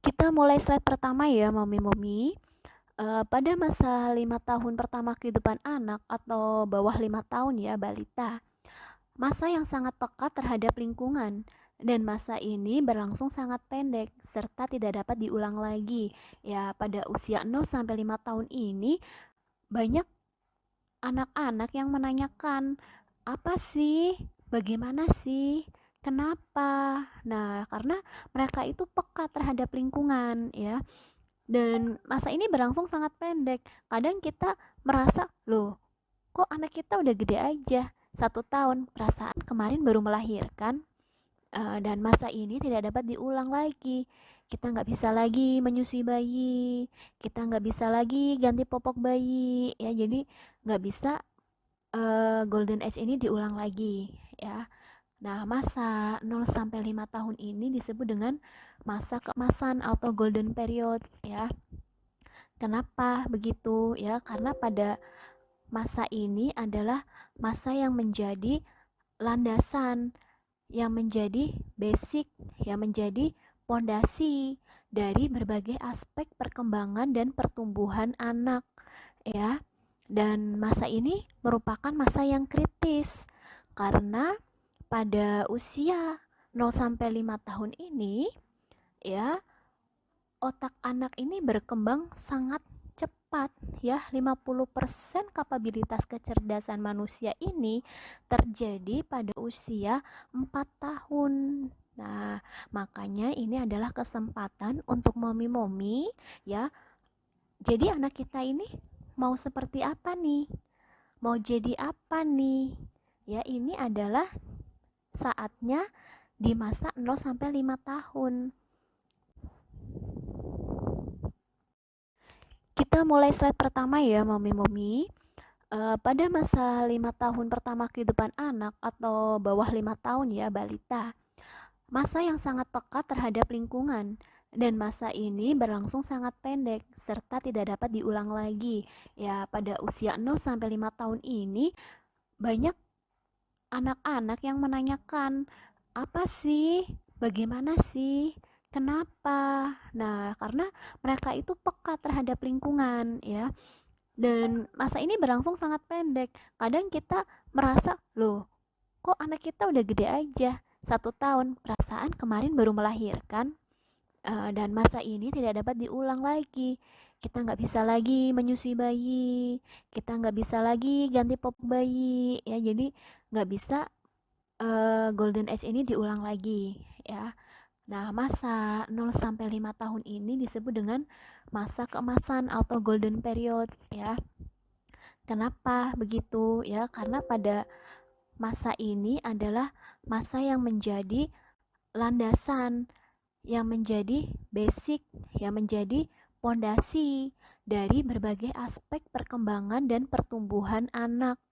Kita mulai slide pertama ya, Mami-Mami. Pada masa 5 tahun pertama kehidupan anak atau bawah 5 tahun ya, balita, masa yang sangat peka terhadap lingkungan. Dan masa ini berlangsung sangat pendek serta tidak dapat diulang lagi. Ya, pada usia 0 sampai 5 tahun ini banyak anak-anak yang menanyakan, apa sih? Bagaimana sih? Kenapa? Nah, karena mereka itu peka terhadap lingkungan ya. Dan masa ini berlangsung sangat pendek. Kadang kita merasa, loh, kok anak kita udah gede aja, 1 tahun, perasaan kemarin baru melahirkan. Dan masa ini tidak dapat diulang lagi. Kita nggak bisa lagi menyusui bayi, kita nggak bisa lagi ganti popok bayi, ya. Jadi nggak bisa golden age ini diulang lagi, ya. Nah, masa 0 sampai 5 tahun ini disebut dengan masa keemasan atau golden period, ya. Kenapa begitu? Ya, karena pada masa ini adalah masa yang menjadi landasan, yang menjadi basic, yang menjadi pondasi dari berbagai aspek perkembangan dan pertumbuhan anak, ya. Dan masa ini merupakan masa yang kritis karena pada usia 0 sampai 5 tahun ini, ya, otak anak ini berkembang sangat cepat, ya. 50% kapabilitas kecerdasan manusia ini terjadi pada usia 4 tahun. Nah, makanya ini adalah kesempatan untuk momi-momi, ya. Jadi anak kita ini mau seperti apa nih? Mau jadi apa nih? Ya, ini adalah saatnya di masa 0 sampai 5 tahun. Kita mulai slide pertama ya, Mami-Mami. Pada masa 5 tahun pertama kehidupan anak atau bawah 5 tahun ya, balita, masa yang sangat peka terhadap lingkungan. Dan masa ini berlangsung sangat pendek serta tidak dapat diulang lagi. Ya, pada usia 0 sampai 5 tahun ini banyak anak-anak yang menanyakan, apa sih? Bagaimana sih? Kenapa? Nah, karena mereka itu peka terhadap lingkungan, ya. Dan masa ini berlangsung sangat pendek. Kadang kita merasa, loh, kok anak kita udah gede aja, 1 tahun, perasaan kemarin baru melahirkan. Dan masa ini tidak dapat diulang lagi. Kita nggak bisa lagi menyusui bayi, kita nggak bisa lagi ganti popok bayi, ya. Jadi nggak bisa golden age ini diulang lagi, ya. Nah, masa 0 sampai 5 tahun ini disebut dengan masa keemasan atau golden period, ya. Kenapa begitu? Ya, karena pada masa ini adalah masa yang menjadi landasan, yang menjadi basic, yang menjadi pondasi dari berbagai aspek perkembangan dan pertumbuhan anak,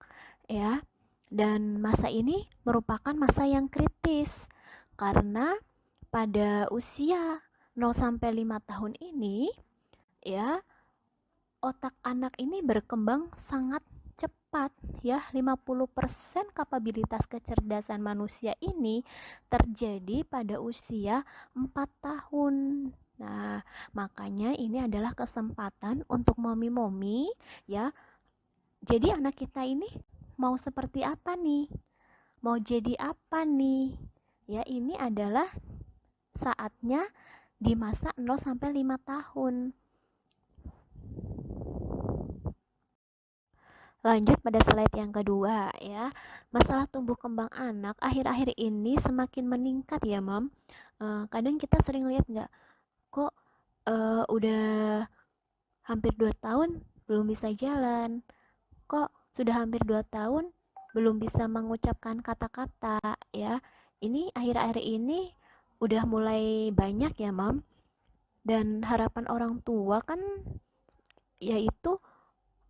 ya. Dan masa ini merupakan masa yang kritis karena pada usia 0 sampai 5 tahun ini, ya, otak anak ini berkembang sangat cepat, ya. 50% kapabilitas kecerdasan manusia ini terjadi pada usia 4 tahun. Nah, makanya ini adalah kesempatan untuk momi-momi, ya. Jadi anak kita ini mau seperti apa nih? Mau jadi apa nih? Ya, ini adalah saatnya di masa 0 sampai 5 tahun. Lanjut pada slide yang kedua, ya. Masalah tumbuh kembang anak akhir-akhir ini semakin meningkat ya, Mam. Kadang kita sering lihat nggak, kok udah hampir 2 tahun belum bisa jalan. Kok sudah hampir 2 tahun belum bisa mengucapkan kata-kata, ya. Ini akhir-akhir ini udah mulai banyak ya, Mam. Dan harapan orang tua kan yaitu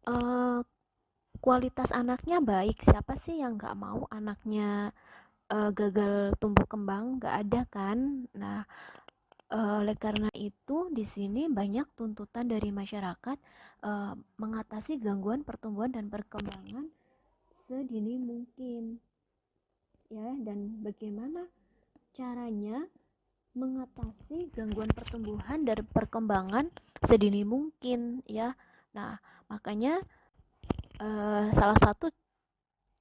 eh, kualitas anaknya baik. Siapa sih yang nggak mau anaknya gagal tumbuh kembang? Nggak ada kan? Nah, oleh karena itu di sini banyak tuntutan dari masyarakat mengatasi gangguan pertumbuhan dan perkembangan sedini mungkin, ya. Dan bagaimana caranya mengatasi gangguan pertumbuhan dan perkembangan sedini mungkin ya. Nah, makanya salah satu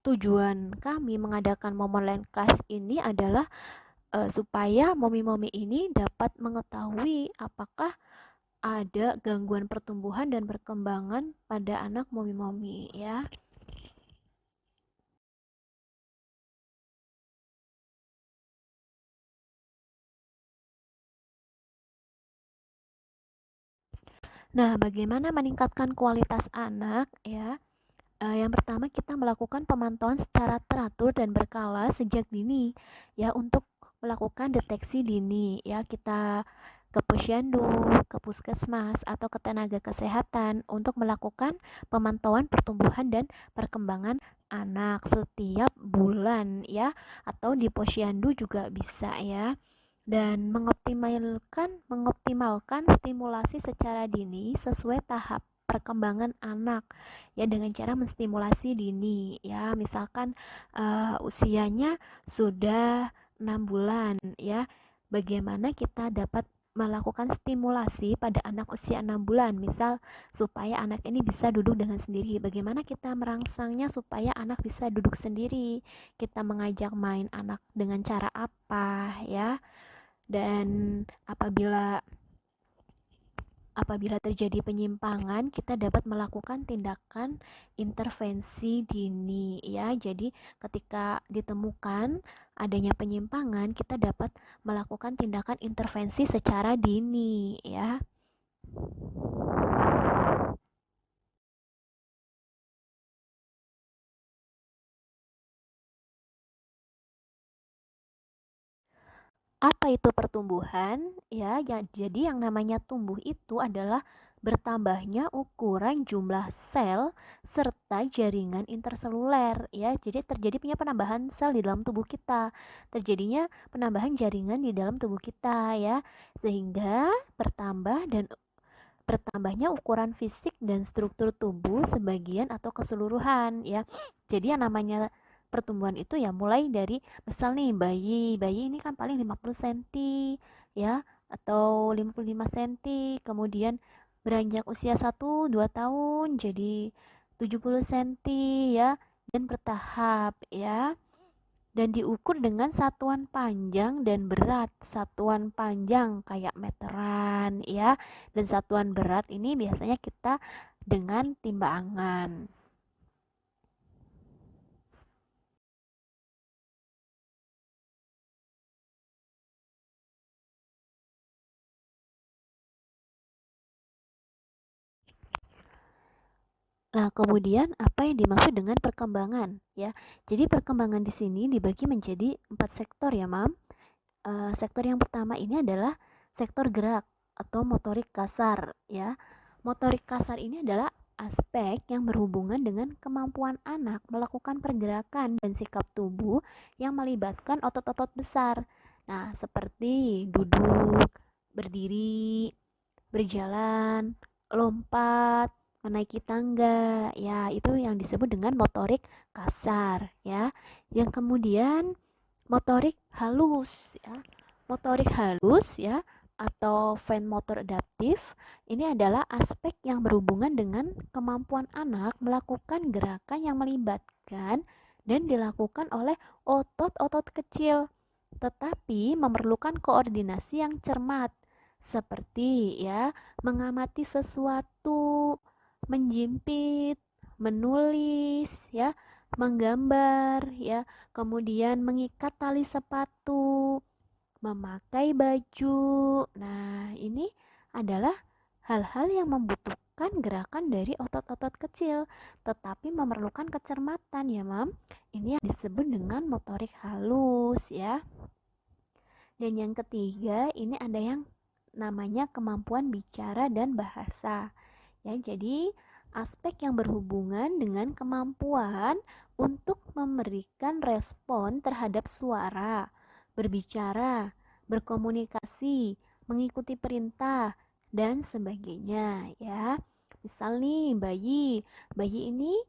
tujuan kami mengadakan momen Landcast ini adalah supaya momi-momi ini dapat mengetahui apakah ada gangguan pertumbuhan dan perkembangan pada anak momi-momi ya. Nah, bagaimana meningkatkan kualitas anak ya? Yang pertama kita melakukan pemantauan secara teratur dan berkala sejak dini ya untuk melakukan deteksi dini ya kita ke posyandu, ke puskesmas atau ke tenaga kesehatan untuk melakukan pemantauan pertumbuhan dan perkembangan anak setiap bulan ya atau di posyandu juga bisa ya dan mengoptimalkan stimulasi secara dini sesuai tahap perkembangan anak ya dengan cara menstimulasi dini ya misalkan usianya sudah 6 bulan ya bagaimana kita dapat melakukan stimulasi pada anak usia 6 bulan misal supaya anak ini bisa duduk dengan sendiri bagaimana kita merangsangnya supaya anak bisa duduk sendiri kita mengajak main anak dengan cara apa ya dan apabila terjadi penyimpangan kita dapat melakukan tindakan intervensi dini ya jadi ketika ditemukan adanya penyimpangan kita dapat melakukan tindakan intervensi secara dini ya. Apa itu pertumbuhan? Ya, jadi yang namanya tumbuh itu adalah bertambahnya ukuran jumlah sel serta jaringan interseluler ya. Jadi terjadi punya penambahan sel di dalam tubuh kita. Terjadinya penambahan jaringan di dalam tubuh kita ya. Sehingga bertambahnya ukuran fisik dan struktur tubuh sebagian atau keseluruhan ya. Jadi yang namanya pertumbuhan itu ya mulai dari misal nih bayi ini kan paling 50 cm ya atau 55 cm kemudian beranjak usia 1-2 tahun jadi 70 cm ya dan bertahap ya dan diukur dengan satuan panjang dan berat. Satuan panjang kayak meteran ya. Dan satuan berat ini biasanya kita dengan timbangan. Nah, kemudian apa yang dimaksud dengan perkembangan ya? Jadi perkembangan di sini dibagi menjadi 4 sektor ya, Mam. Sektor yang pertama ini adalah sektor gerak atau motorik kasar ya. Motorik kasar ini adalah aspek yang berhubungan dengan kemampuan anak melakukan pergerakan dan sikap tubuh yang melibatkan otot-otot besar. Nah, seperti duduk, berdiri, berjalan, lompat, menaiki tangga. Ya, itu yang disebut dengan motorik kasar ya. Yang kemudian motorik halus ya. Motorik halus ya atau fine motor adaptif ini adalah aspek yang berhubungan dengan kemampuan anak melakukan gerakan yang melibatkan dan dilakukan oleh otot-otot kecil tetapi memerlukan koordinasi yang cermat seperti ya mengamati sesuatu, menjimpit, menulis ya, menggambar ya, kemudian mengikat tali sepatu, memakai baju. Nah, ini adalah hal-hal yang membutuhkan gerakan dari otot-otot kecil, tetapi memerlukan kecermatan ya, Mam. Ini yang disebut dengan motorik halus ya. Dan yang ketiga, ini ada yang namanya kemampuan bicara dan bahasa. Ya, jadi aspek yang berhubungan dengan kemampuan untuk memberikan respon terhadap suara, berbicara, berkomunikasi, mengikuti perintah dan sebagainya ya. Misal nih bayi ini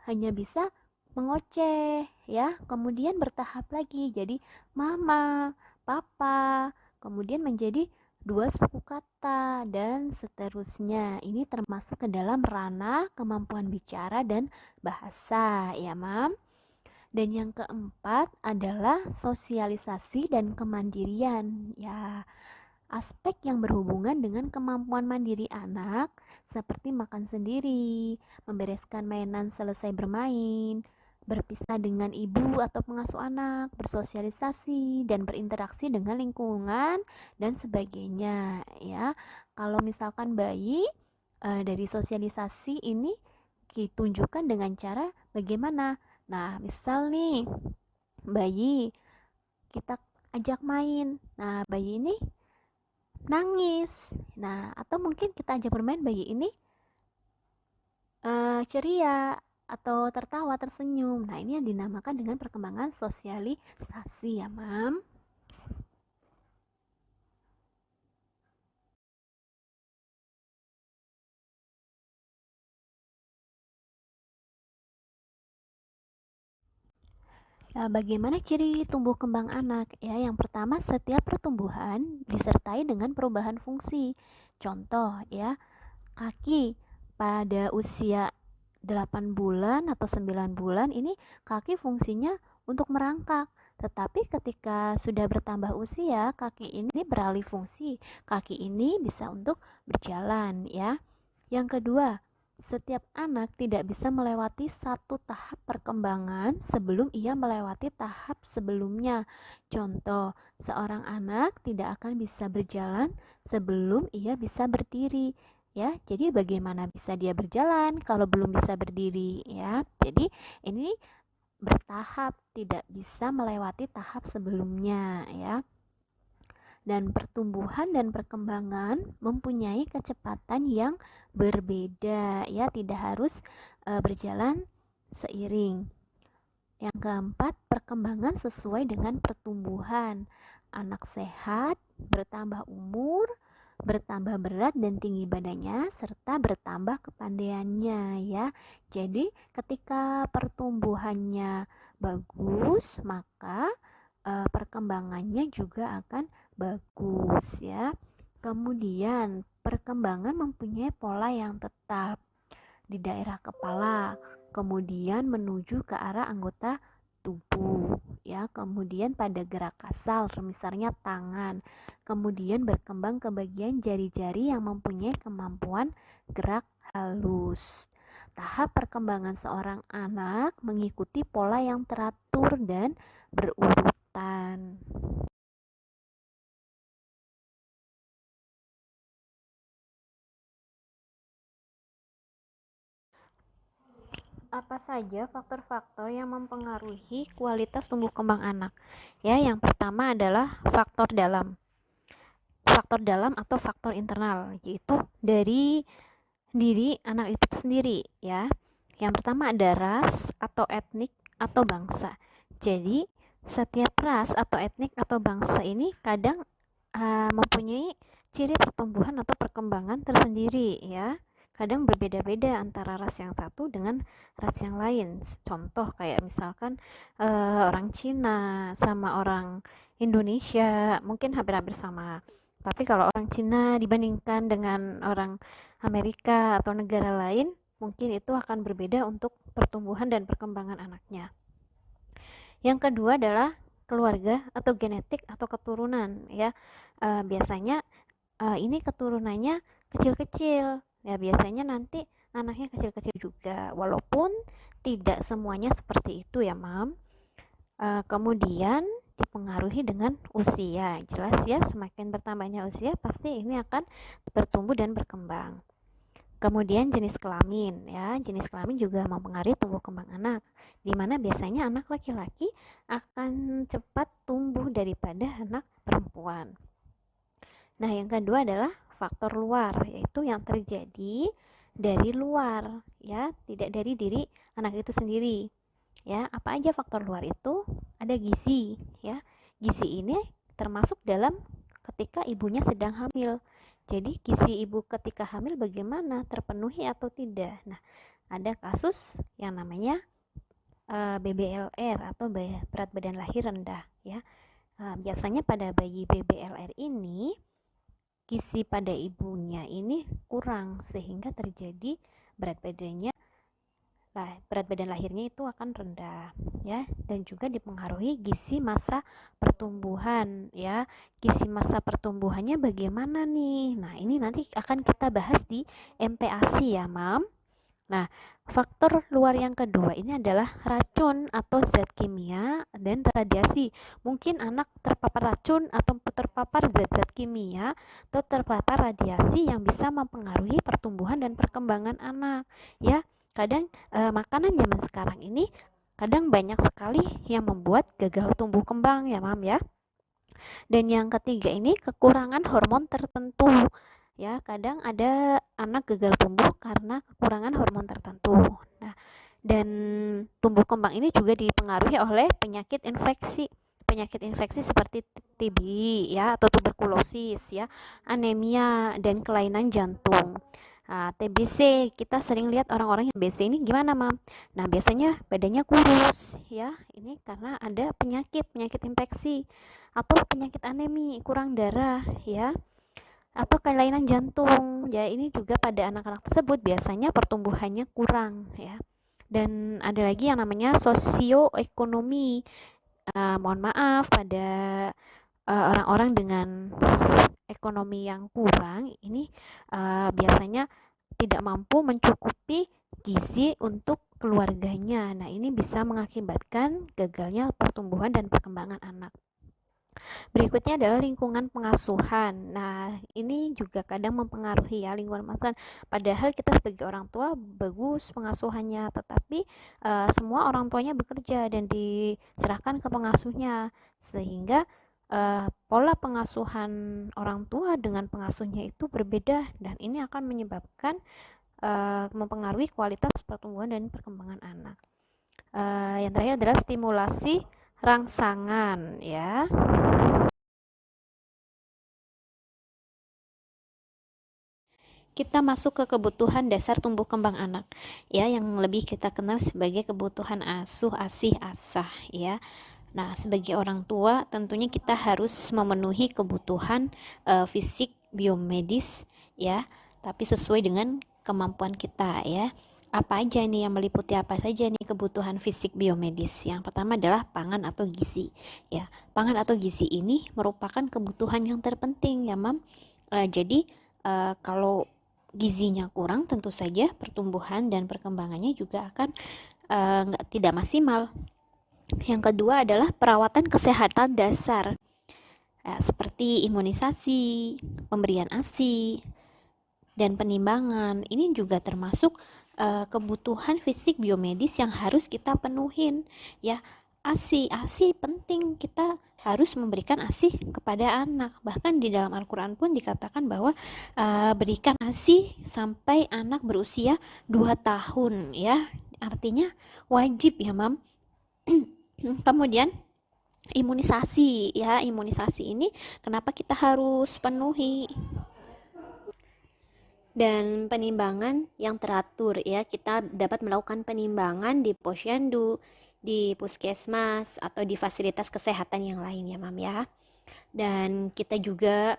hanya bisa mengoceh ya, kemudian bertahap lagi jadi mama, papa, kemudian menjadi dua suku kata, dan seterusnya. Ini termasuk ke dalam ranah kemampuan bicara dan bahasa, ya, Mam. Dan yang keempat adalah sosialisasi dan kemandirian. Ya, aspek yang berhubungan dengan kemampuan mandiri anak seperti makan sendiri, membereskan mainan selesai bermain, berpisah dengan ibu atau pengasuh anak, bersosialisasi dan berinteraksi dengan lingkungan dan sebagainya, ya. Kalau misalkan bayi, dari sosialisasi ini ditunjukkan dengan cara bagaimana. Nah, misal nih bayi kita ajak main. Nah, bayi ini nangis. Nah, atau mungkin kita ajak bermain, bayi ini ceria atau tertawa, tersenyum. Nah, ini yang dinamakan dengan perkembangan sosialisasi, ya, Mam. Nah, bagaimana ciri tumbuh kembang anak? Ya, yang pertama, setiap pertumbuhan disertai dengan perubahan fungsi. Contoh, ya, kaki pada usia 8 bulan atau 9 bulan ini kaki fungsinya untuk merangkak. Tetapi ketika sudah bertambah usia, kaki ini beralih fungsi. Kaki ini bisa untuk berjalan, ya. Yang kedua, setiap anak tidak bisa melewati satu tahap perkembangan sebelum ia melewati tahap sebelumnya. Contoh, seorang anak tidak akan bisa berjalan sebelum ia bisa berdiri. Ya, jadi bagaimana bisa dia berjalan kalau belum bisa berdiri, ya? Jadi ini bertahap, tidak bisa melewati tahap sebelumnya, ya. Dan pertumbuhan dan perkembangan mempunyai kecepatan yang berbeda, ya, tidak harus berjalan seiring. Yang keempat, perkembangan sesuai dengan pertumbuhan. Anak sehat, bertambah umur, bertambah berat dan tinggi badannya, serta bertambah kepandaiannya, ya. Jadi ketika pertumbuhannya bagus, maka perkembangannya juga akan bagus, ya. Kemudian perkembangan mempunyai pola yang tetap di daerah kepala, kemudian menuju ke arah anggota tubuh, ya. Kemudian pada gerak kasar, misalnya tangan, kemudian berkembang ke bagian jari-jari yang mempunyai kemampuan gerak halus. Tahap perkembangan seorang anak mengikuti pola yang teratur dan berurutan. Apa saja faktor-faktor yang mempengaruhi kualitas tumbuh kembang anak? Ya, yang pertama adalah faktor dalam. Faktor dalam atau faktor internal, yaitu dari diri anak itu sendiri, ya. Yang pertama ada ras atau etnik atau bangsa. Jadi, setiap ras atau etnik atau bangsa ini kadang mempunyai ciri pertumbuhan atau perkembangan tersendiri, ya. Kadang berbeda-beda antara ras yang satu dengan ras yang lain. Contoh kayak misalkan orang Cina sama orang Indonesia mungkin hampir-hampir sama. Tapi kalau orang Cina dibandingkan dengan orang Amerika atau negara lain, mungkin itu akan berbeda untuk pertumbuhan dan perkembangan anaknya. Yang kedua adalah keluarga atau genetik atau keturunan, ya. Biasanya ini keturunannya kecil-kecil, ya. Biasanya nanti anaknya kecil-kecil juga, walaupun tidak semuanya seperti itu, ya, Mam. Kemudian dipengaruhi dengan usia, jelas ya, semakin bertambahnya usia pasti ini akan bertumbuh dan berkembang. Kemudian jenis kelamin, ya, jenis kelamin juga mempengaruhi tumbuh kembang anak, di mana biasanya anak laki-laki akan cepat tumbuh daripada anak perempuan. Nah, yang kedua adalah faktor luar, yaitu yang terjadi dari luar, ya, tidak dari diri anak itu sendiri. Ya, apa aja faktor luar itu? Ada gizi, ya. Gizi ini termasuk dalam ketika ibunya sedang hamil. Jadi gizi ibu ketika hamil bagaimana, terpenuhi atau tidak? Nah, ada kasus yang namanya BBLR atau berat badan lahir rendah, ya. Nah, biasanya pada bayi BBLR ini gizi pada ibunya ini kurang sehingga terjadi berat badannya berat badan lahirnya itu akan rendah ya, dan juga dipengaruhi gizi masa pertumbuhan ya. Gizi masa pertumbuhannya bagaimana nih? Nah, ini nanti akan kita bahas di MPASI ya, Mam. Nah, faktor luar yang kedua ini adalah racun atau zat kimia dan radiasi. Mungkin anak terpapar racun atau terpapar zat-zat kimia atau terpapar radiasi yang bisa mempengaruhi pertumbuhan dan perkembangan anak. Ya, kadang makanan zaman sekarang ini kadang banyak sekali yang membuat gagal tumbuh kembang ya, Mam ya. Dan yang ketiga ini kekurangan hormon tertentu. Ya, kadang ada anak gagal tumbuh karena kekurangan hormon tertentu. Nah, dan tumbuh kembang ini juga dipengaruhi oleh penyakit infeksi. Penyakit infeksi seperti TB ya atau tuberkulosis ya, anemia dan kelainan jantung. Nah, TBC kita sering lihat orang-orang yang TBC ini gimana, Mam? Nah, biasanya badannya kurus ya. Ini karena ada penyakit infeksi atau penyakit anemi, kurang darah ya, atau kelainan jantung. Ya, ini juga pada anak-anak tersebut biasanya pertumbuhannya kurang ya. Dan ada lagi yang namanya sosioekonomi. Mohon maaf pada orang-orang dengan ekonomi yang kurang ini biasanya tidak mampu mencukupi gizi untuk keluarganya. Nah, ini bisa mengakibatkan gagalnya pertumbuhan dan perkembangan anak. Berikutnya adalah lingkungan pengasuhan. Nah, ini juga kadang mempengaruhi ya lingkungan pengasuhan. Padahal kita sebagai orang tua bagus pengasuhannya, tetapi semua orang tuanya bekerja dan diserahkan ke pengasuhnya, sehingga pola pengasuhan orang tua dengan pengasuhnya itu berbeda, dan ini akan menyebabkan mempengaruhi kualitas pertumbuhan dan perkembangan anak. Yang terakhir adalah stimulasi rangsangan ya. Kita masuk ke kebutuhan dasar tumbuh kembang anak ya, yang lebih kita kenal sebagai kebutuhan asuh asih asah ya. Nah, sebagai orang tua tentunya kita harus memenuhi kebutuhan fisik biomedis ya, tapi sesuai dengan kemampuan kita ya. Apa aja nih yang meliputi apa saja nih kebutuhan fisik biomedis? Yang pertama adalah pangan atau gizi ya. Pangan atau gizi ini merupakan kebutuhan yang terpenting ya, Mam. Jadi kalau gizinya kurang, tentu saja pertumbuhan dan perkembangannya juga akan tidak maksimal. Yang kedua adalah perawatan kesehatan dasar, seperti imunisasi, pemberian ASI, dan penimbangan. Ini juga termasuk kebutuhan fisik biomedis yang harus kita penuhin ya. ASI penting, kita harus memberikan ASI kepada anak. Bahkan di dalam Al-Quran pun dikatakan bahwa berikan ASI sampai anak berusia 2 tahun ya. Artinya wajib ya, Mam. Kemudian imunisasi ya, imunisasi ini kenapa kita harus penuhi? Dan penimbangan yang teratur ya, kita dapat melakukan penimbangan di posyandu, di puskesmas, atau di fasilitas kesehatan yang lain ya, Mam ya. Dan kita juga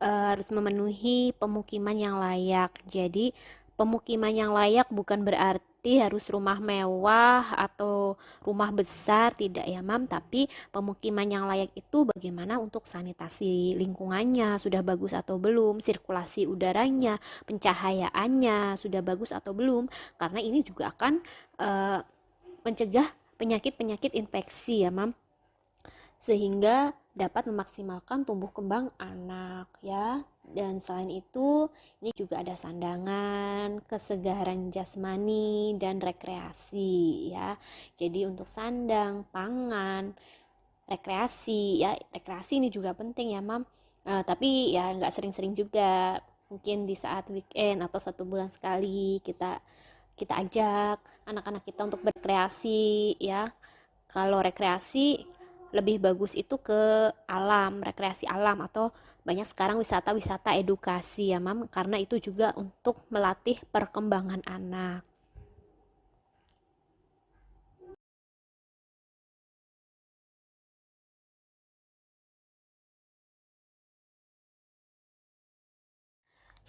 harus memenuhi pemukiman yang layak. Jadi pemukiman yang layak bukan berarti harus rumah mewah atau rumah besar, tidak ya, Mam. Tapi pemukiman yang layak itu bagaimana untuk sanitasi lingkungannya sudah bagus atau belum, sirkulasi udaranya, pencahayaannya sudah bagus atau belum. Karena ini juga akan mencegah penyakit-penyakit infeksi ya, Mam, sehingga dapat memaksimalkan tumbuh kembang anak ya. Dan selain itu, ini juga ada sandangan, kesegaran jasmani dan rekreasi ya. Jadi untuk sandang, pangan, rekreasi ya, rekreasi ini juga penting ya, Mam. Tapi ya nggak sering-sering juga. Mungkin di saat weekend atau 1 bulan sekali kita kita ajak anak-anak kita untuk berkreasi ya. Kalau rekreasi lebih bagus itu ke alam, rekreasi alam, atau banyak sekarang wisata-wisata edukasi ya, Mam, karena itu juga untuk melatih perkembangan anak.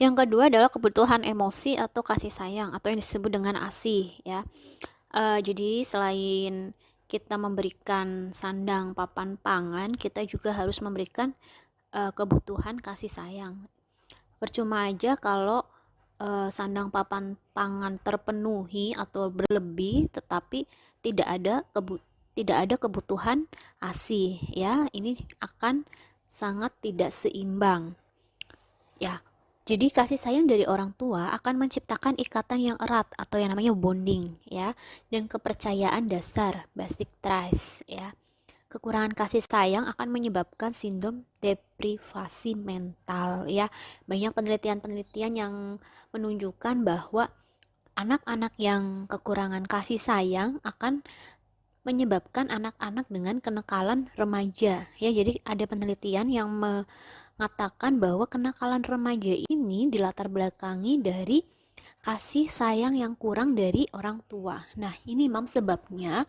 Yang kedua adalah kebutuhan emosi atau kasih sayang atau yang disebut dengan ASih ya. Jadi selain kita memberikan sandang, papan, pangan, kita juga harus memberikan kebutuhan kasih sayang. Percuma aja kalau sandang, papan, pangan terpenuhi atau berlebih, tetapi tidak ada tidak ada kebutuhan ASih ya. Ini akan sangat tidak seimbang. Ya, jadi kasih sayang dari orang tua akan menciptakan ikatan yang erat atau yang namanya bonding ya, dan kepercayaan dasar basic trust ya. Kekurangan kasih sayang akan menyebabkan sindrom deprivasi mental ya. Banyak penelitian-penelitian yang menunjukkan bahwa anak-anak yang kekurangan kasih sayang akan menyebabkan anak-anak dengan kenakalan remaja ya. Jadi ada penelitian yang mengatakan bahwa kenakalan remaja ini dilatar belakangi dari kasih sayang yang kurang dari orang tua. Nah, ini mam sebabnya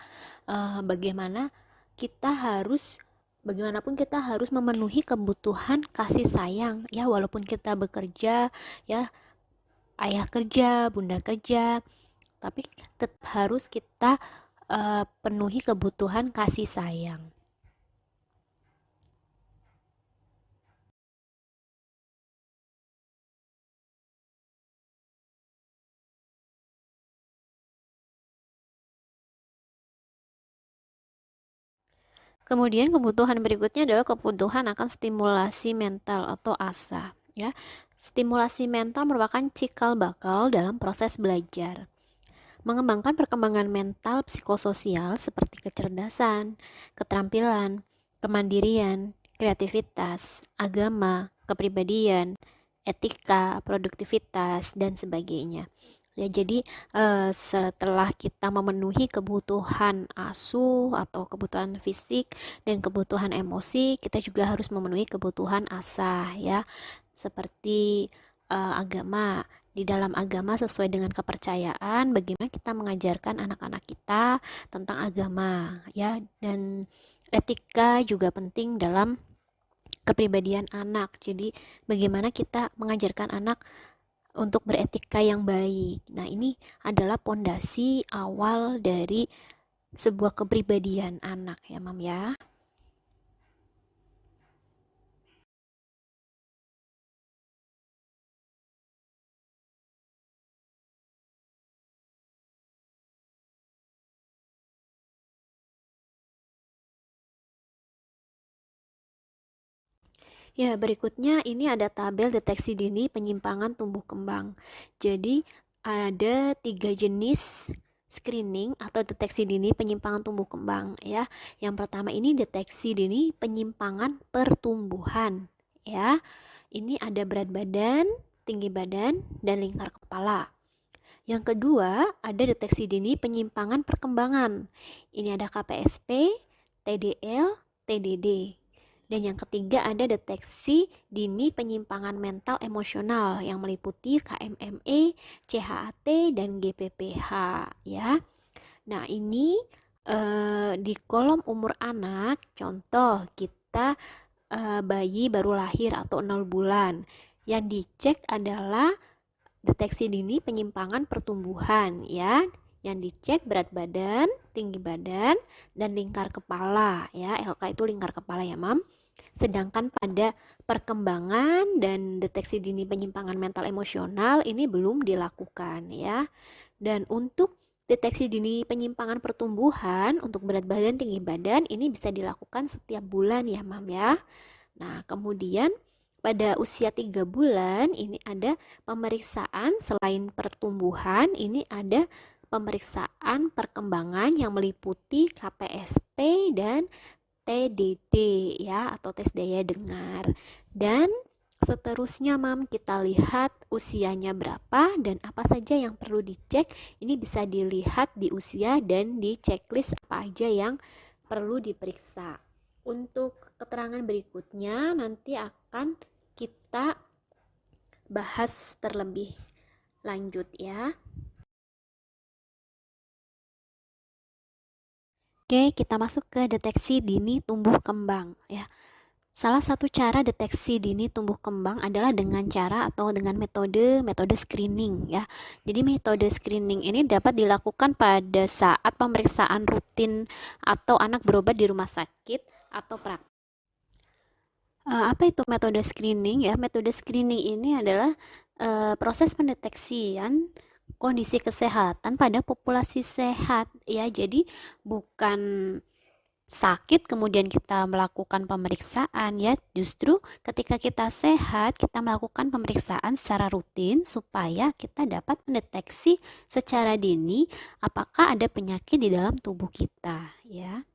bagaimana kita harus bagaimanapun kita harus memenuhi kebutuhan kasih sayang ya, walaupun kita bekerja ya, ayah kerja, bunda kerja, tapi tetap harus kita penuhi kebutuhan kasih sayang. Kemudian kebutuhan berikutnya adalah kebutuhan akan stimulasi mental atau asa ya. Stimulasi mental merupakan cikal bakal dalam proses belajar. Mengembangkan perkembangan mental psikososial seperti kecerdasan, keterampilan, kemandirian, kreativitas, agama, kepribadian, etika, produktivitas, dan sebagainya. Ya, jadi setelah kita memenuhi kebutuhan asuh atau kebutuhan fisik dan kebutuhan emosi, kita juga harus memenuhi kebutuhan asah ya, seperti agama. Di dalam agama sesuai dengan kepercayaan, bagaimana kita mengajarkan anak-anak kita tentang agama ya, dan etika juga penting dalam kepribadian anak. Jadi bagaimana kita mengajarkan anak untuk beretika yang baik. Nah, ini adalah pondasi awal dari sebuah kepribadian anak ya, Mam ya. Ya, berikutnya ini ada tabel deteksi dini penyimpangan tumbuh kembang. Jadi, ada 3 jenis screening atau deteksi dini penyimpangan tumbuh kembang ya. Yang pertama ini deteksi dini penyimpangan pertumbuhan ya. Ini ada berat badan, tinggi badan, dan lingkar kepala. Yang kedua, ada deteksi dini penyimpangan perkembangan. Ini ada KPSP, TDL, TDD. Dan yang ketiga ada deteksi dini penyimpangan mental emosional yang meliputi KMME, CHAT, dan GPPH ya. Nah, ini di kolom umur anak, contoh kita bayi baru lahir atau 0 bulan. Yang dicek adalah deteksi dini penyimpangan pertumbuhan ya. Yang dicek berat badan, tinggi badan, dan lingkar kepala ya. LK itu lingkar kepala ya, Mam. Sedangkan pada perkembangan dan deteksi dini penyimpangan mental emosional ini belum dilakukan ya. Dan untuk deteksi dini penyimpangan pertumbuhan untuk berat badan, tinggi badan ini bisa dilakukan setiap bulan ya, Mam ya. Nah, kemudian pada usia 3 bulan ini ada pemeriksaan selain pertumbuhan, ini ada pemeriksaan perkembangan yang meliputi KPSP dan TDD ya, atau tes daya dengar. Dan seterusnya Mam, kita lihat usianya berapa dan apa saja yang perlu dicek. Ini bisa dilihat di usia dan di checklist apa aja yang perlu diperiksa. Untuk keterangan berikutnya nanti akan kita bahas terlebih lanjut ya. Oke, kita masuk ke deteksi dini tumbuh kembang ya. Salah satu cara deteksi dini tumbuh kembang adalah dengan cara atau dengan metode screening ya. Jadi metode screening ini dapat dilakukan pada saat pemeriksaan rutin atau anak berobat di rumah sakit atau praktek. Apa itu metode screening ya? Metode screening ini adalah proses pendeteksian kondisi kesehatan pada populasi sehat ya. Jadi bukan sakit kemudian kita melakukan pemeriksaan ya, justru ketika kita sehat kita melakukan pemeriksaan secara rutin supaya kita dapat mendeteksi secara dini apakah ada penyakit di dalam tubuh kita ya.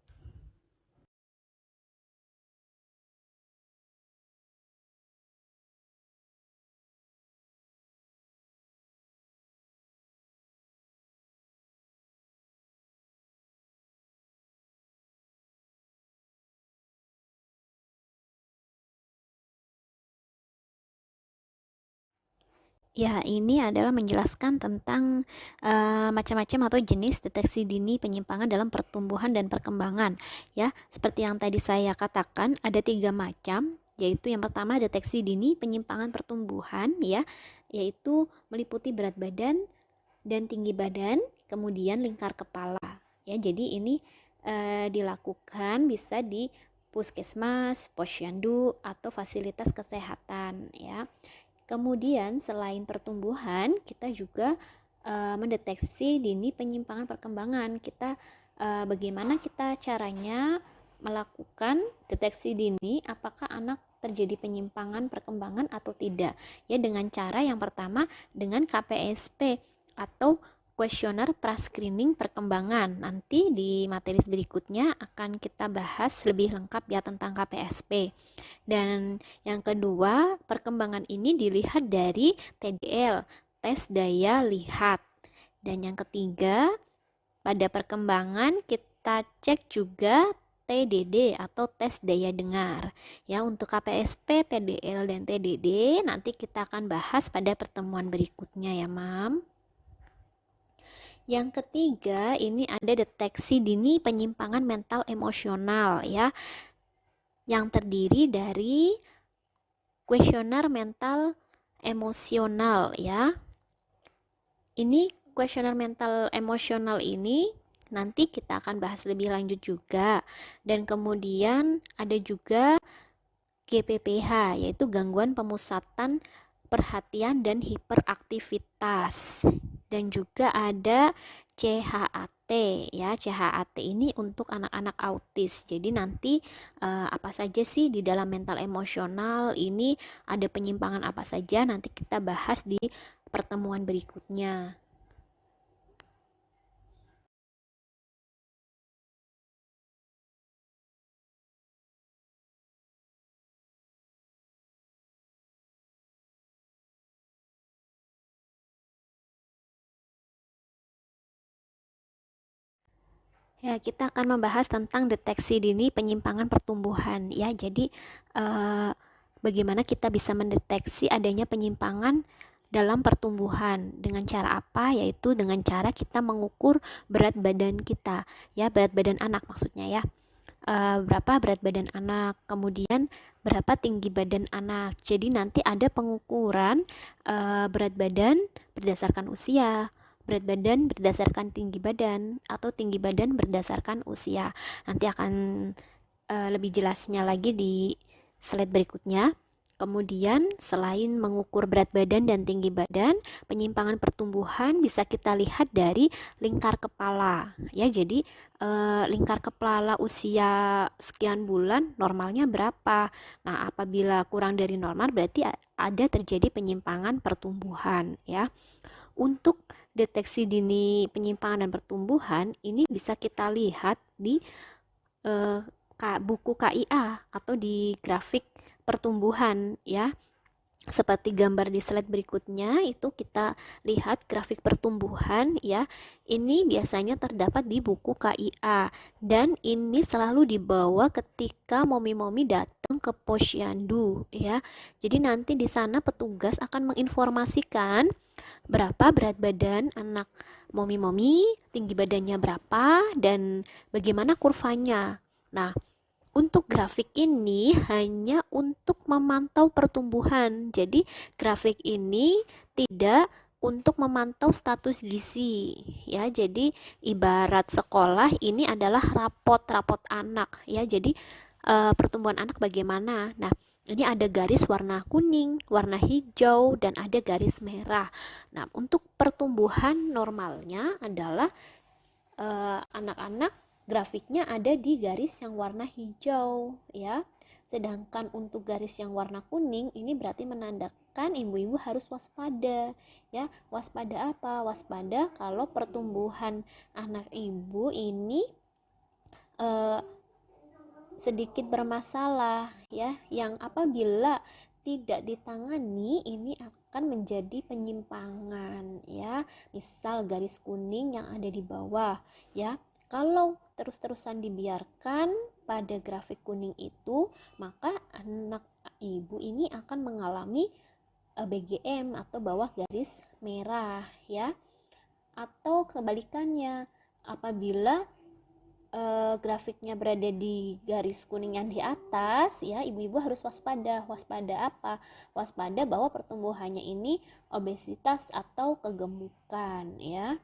Ya, ini adalah menjelaskan tentang macam-macam atau jenis deteksi dini penyimpangan dalam pertumbuhan dan perkembangan. Ya, seperti yang tadi saya katakan, ada 3 macam, yaitu yang pertama deteksi dini penyimpangan pertumbuhan, ya, yaitu meliputi berat badan dan tinggi badan, kemudian lingkar kepala. Ya, jadi ini dilakukan bisa di puskesmas, posyandu, atau fasilitas kesehatan, ya. Kemudian selain pertumbuhan, kita juga mendeteksi dini penyimpangan perkembangan. Bagaimana kita caranya melakukan deteksi dini apakah anak terjadi penyimpangan perkembangan atau tidak. Ya, dengan cara yang pertama dengan KPSP atau kuesioner pra-screening perkembangan. Nanti di materi berikutnya akan kita bahas lebih lengkap ya tentang KPSP. Dan yang kedua, perkembangan ini dilihat dari TDL, tes daya lihat. Dan yang ketiga, pada perkembangan kita cek juga TDD atau tes daya dengar. Ya, untuk KPSP, TDL dan TDD nanti kita akan bahas pada pertemuan berikutnya ya, Mam. Yang ketiga, ini ada deteksi dini penyimpangan mental emosional ya, yang terdiri dari kuesioner mental emosional ya. Ini kuesioner mental emosional ini nanti kita akan bahas lebih lanjut juga. Dan kemudian ada juga GPPH, yaitu gangguan pemusatan perhatian dan hiperaktivitas. Dan juga ada CHAT ya. CHAT ini untuk anak-anak autis. Jadi nanti apa saja sih di dalam mental emosional ini, ada penyimpangan apa saja, nanti kita bahas di pertemuan berikutnya. Ya, kita akan membahas tentang deteksi dini penyimpangan pertumbuhan ya. Jadi bagaimana kita bisa mendeteksi adanya penyimpangan dalam pertumbuhan dengan cara apa? Yaitu dengan cara kita mengukur berat badan kita, ya, berat badan anak maksudnya ya. Berapa berat badan anak, kemudian berapa tinggi badan anak. Jadi nanti ada pengukuran berat badan berdasarkan usia, berat badan berdasarkan tinggi badan, atau tinggi badan berdasarkan usia. Nanti akan lebih jelasnya lagi di slide berikutnya. Kemudian selain mengukur berat badan dan tinggi badan, penyimpangan pertumbuhan bisa kita lihat dari lingkar kepala. Ya, jadi lingkar kepala usia sekian bulan normalnya berapa? Nah, apabila kurang dari normal berarti ada terjadi penyimpangan pertumbuhan ya. Untuk deteksi dini penyimpangan dan pertumbuhan ini bisa kita lihat di eh, buku KIA atau di grafik pertumbuhan ya. Seperti gambar di slide berikutnya itu kita lihat grafik pertumbuhan ya. Ini biasanya terdapat di buku KIA dan ini selalu dibawa ketika momi-momi datang ke posyandu ya. Jadi nanti di sana petugas akan menginformasikan berapa berat badan anak momi-momi, tinggi badannya berapa dan bagaimana kurvanya. Nah, Untuk grafik ini hanya untuk memantau pertumbuhan. Jadi, grafik ini tidak untuk memantau status gizi ya. Jadi, ibarat sekolah ini adalah rapot-rapot anak ya. Jadi, pertumbuhan anak bagaimana? Nah, ini ada garis warna kuning, warna hijau, dan ada garis merah. Nah, untuk pertumbuhan normalnya adalah anak-anak grafiknya ada di garis yang warna hijau ya. Sedangkan untuk garis yang warna kuning ini berarti menandakan ibu-ibu harus waspada ya. Waspada apa? Waspada kalau pertumbuhan anak ibu ini eh, sedikit bermasalah ya, yang apabila tidak ditangani ini akan menjadi penyimpangan ya. Misal garis kuning yang ada di bawah ya, kalau terus-terusan dibiarkan pada grafik kuning itu, maka anak ibu ini akan mengalami BGM atau bawah garis merah ya. Atau kebalikannya, apabila grafiknya berada di garis kuning yang di atas ya, ibu-ibu harus waspada. Waspada apa? Waspada bahwa pertumbuhannya ini obesitas atau kegemukan ya.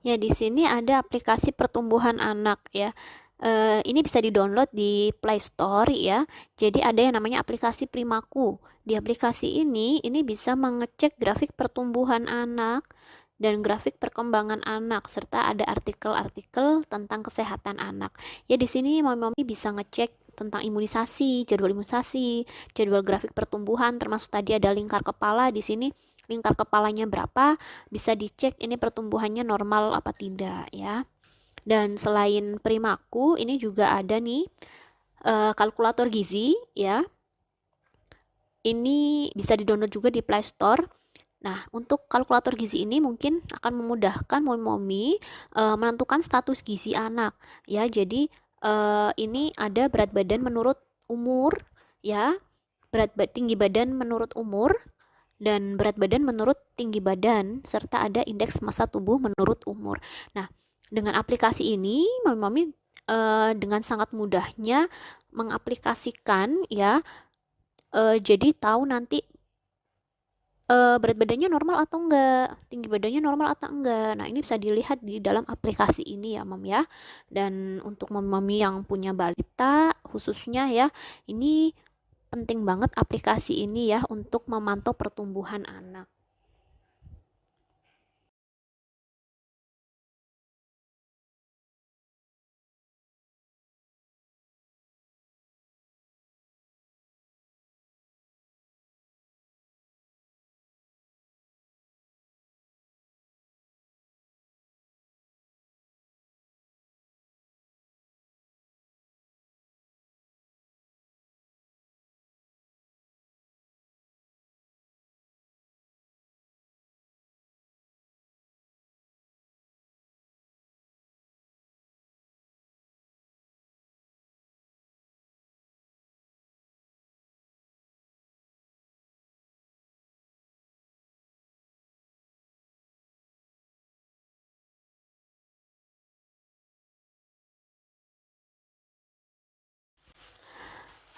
Ya, di sini ada aplikasi pertumbuhan anak ya. Ini bisa di-download di Play Store ya. Jadi ada yang namanya aplikasi Primaku. Di aplikasi ini bisa mengecek grafik pertumbuhan anak dan grafik perkembangan anak, serta ada artikel-artikel tentang kesehatan anak. Ya, di sini mami bisa ngecek tentang imunisasi, jadwal grafik pertumbuhan, termasuk tadi ada lingkar kepala. Di sini lingkar kepalanya berapa, bisa dicek ini pertumbuhannya normal apa tidak ya. Dan selain Primaku, ini juga ada nih kalkulator gizi ya. Ini bisa di-download juga di Play Store. Nah, untuk kalkulator gizi ini mungkin akan memudahkan momi-momi menentukan status gizi anak ya. Jadi ini ada berat badan menurut umur ya, tinggi badan menurut umur, dan berat badan menurut tinggi badan, serta ada indeks massa tubuh menurut umur. Nah, dengan aplikasi ini, mami dengan sangat mudahnya mengaplikasikan ya, jadi tahu nanti berat badannya normal atau enggak, tinggi badannya normal atau enggak. Nah, ini bisa dilihat di dalam aplikasi ini ya, Mam ya. Dan untuk mami yang punya balita khususnya ya, ini penting banget aplikasi ini ya untuk memantau pertumbuhan anak.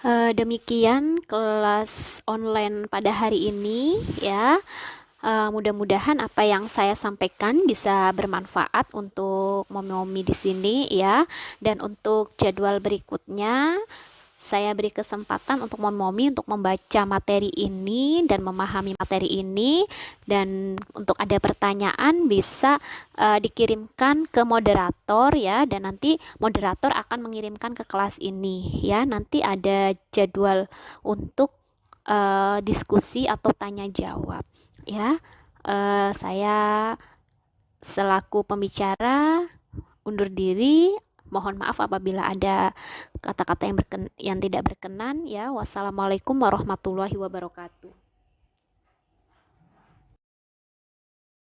Demikian kelas online pada hari ini ya. Mudah-mudahan apa yang saya sampaikan bisa bermanfaat untuk momi-momi di sini ya. Dan untuk jadwal berikutnya, saya beri kesempatan untuk momi-momi untuk membaca materi ini dan memahami materi ini, dan untuk ada pertanyaan bisa dikirimkan ke moderator ya, dan nanti moderator akan mengirimkan ke kelas ini ya. Nanti ada jadwal untuk diskusi atau tanya jawab ya. Saya selaku pembicara undur diri. Mohon maaf apabila ada kata-kata yang tidak berkenan ya. Wassalamualaikum warahmatullahi wabarakatuh.